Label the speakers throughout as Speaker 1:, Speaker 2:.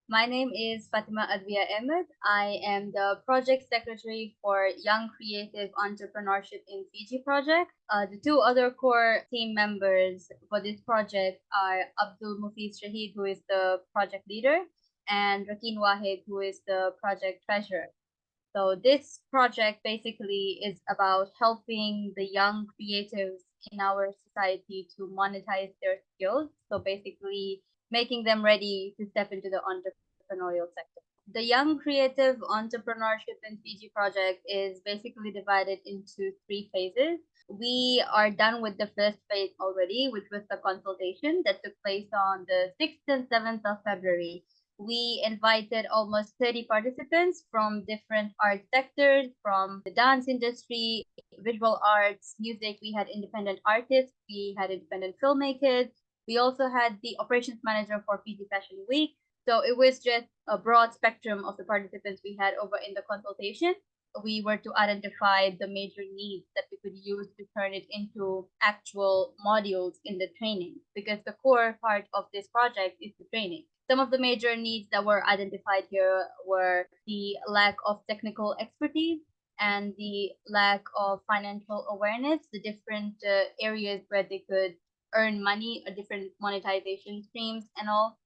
Speaker 1: My name is Fatima Ahmed. I am the Project Secretary for Young Creative Entrepreneurship in Fiji project. The two other core team members for this project are Abdul Mufiz Shahid, who is the project leader, and Rakin Wahid, who is the project treasurer. So this project basically is about helping the young creatives in our society to monetize their skills. So basically making them ready to step into the entrepreneurial sector. The Young Creative Entrepreneurship in Fiji project is basically divided into three phases. We are done with the first phase already, which was the consultation that took place on the 6th and 7th of February. We invited almost 30 participants from different art sectors, from the dance industry, visual arts, music. We had independent artists, we had independent filmmakers. We also had the operations manager for Fiji Fashion Week. So it was just a broad spectrum of the participants we had over in the consultation. We were to identify the major needs that we could use to turn it into actual modules in the training, because the core part of this project is the training. Some of the major needs that were identified here were the lack of technical expertise and the lack of financial awareness, the different areas where they could earn money, different monetization streams and all.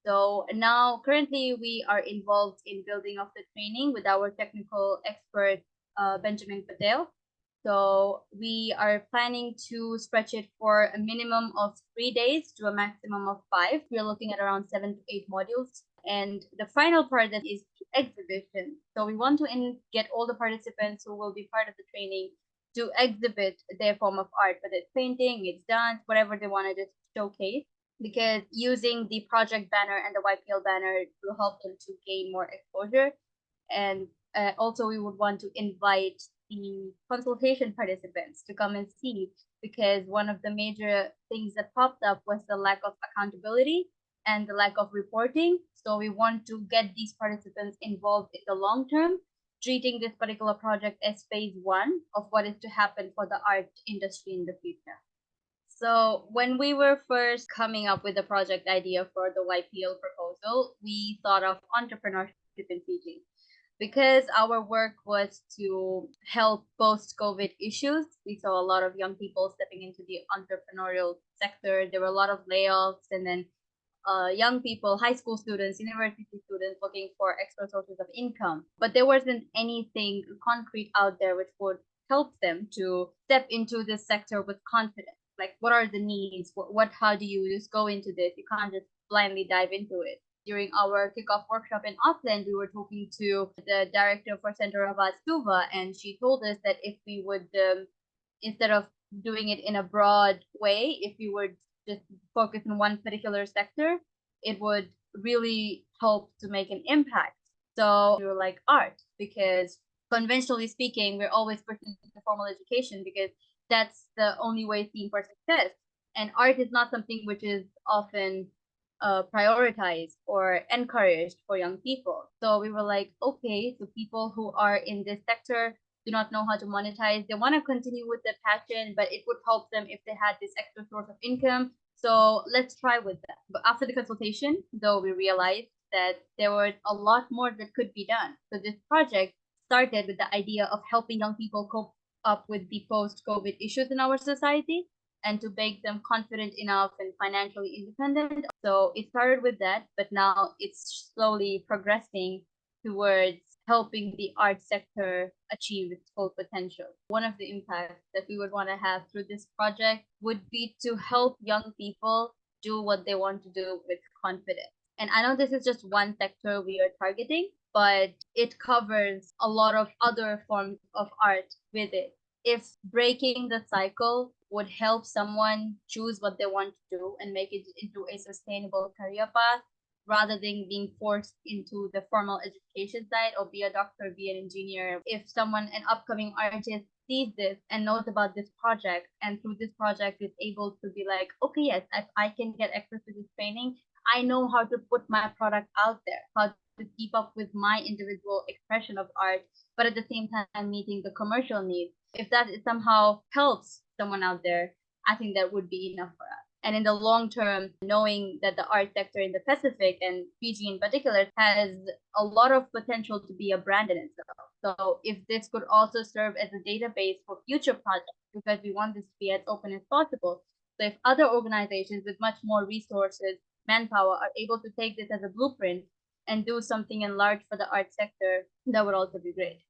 Speaker 1: So now currently we are involved in building of the training with our technical expert, Benjamin Patel. So we are planning to stretch it for a minimum of 3 days to a maximum of five. We're looking at around 7 to 8 modules. And the final part that is the exhibition. So we want to get all the participants who will be part of the training to exhibit their form of art, whether it's painting, it's dance, whatever they want to just showcase, because using the project banner and the YPL banner will help them to gain more exposure. And also, we would want to invite the consultation participants to come and see, because one of the major things that popped up was the lack of accountability and the lack of reporting. So we want to get these participants involved in the long term, treating this particular project as phase one of what is to happen for the art industry in the future. So when we were first coming up with the project idea for the YPL proposal, we thought of entrepreneurship in Fiji, because our work was to help post-COVID issues. We saw a lot of young people stepping into the entrepreneurial sector. There were a lot of layoffs, and then young people, high school students, university students looking for extra sources of income. But there wasn't anything concrete out there which would help them to step into this sector with confidence. Like, what are the needs? How do you just go into this? You can't just blindly dive into it. During our kickoff workshop in Auckland, we were talking to the director for Center of Arts, Tuva, and she told us that if we would, instead of doing it in a broad way, if we would just focus on one particular sector, it would really help to make an impact. So we were like art, because conventionally speaking, we're always pushing the formal education because that's the only way seen for success. And art is not something which is often prioritized or encouraged for young people. So we were like, okay, so people who are in this sector do not know how to monetize. They want to continue with their passion, but it would help them if they had this extra source of income. So let's try with that. But after the consultation, though, we realized that there was a lot more that could be done. So this project started with the idea of helping young people cope up with the post-COVID issues in our society and to make them confident enough and financially independent. So it started with that, but now it's slowly progressing towards helping the art sector achieve its full potential. One of the impacts that we would want to have through this project would be to help young people do what they want to do with confidence. And I know this is just one sector we are targeting, but it covers a lot of other forms of art with it. If breaking the cycle would help someone choose what they want to do and make it into a sustainable career path, rather than being forced into the formal education side or be a doctor, be an engineer. If someone, an upcoming artist, sees this and knows about this project, and through this project is able to be like, okay, yes, if I can get access to this training, I know how to put my product out there, how to keep up with my individual expression of art, but at the same time meeting the commercial needs. If that somehow helps someone out there, I think that would be enough for us. And in the long term, knowing that the art sector in the Pacific and Fiji in particular has a lot of potential to be a brand in itself. So if this could also serve as a database for future projects, because we want this to be as open as possible. So if other organizations with much more resources, manpower are able to take this as a blueprint and do something in large for the art sector, that would also be great.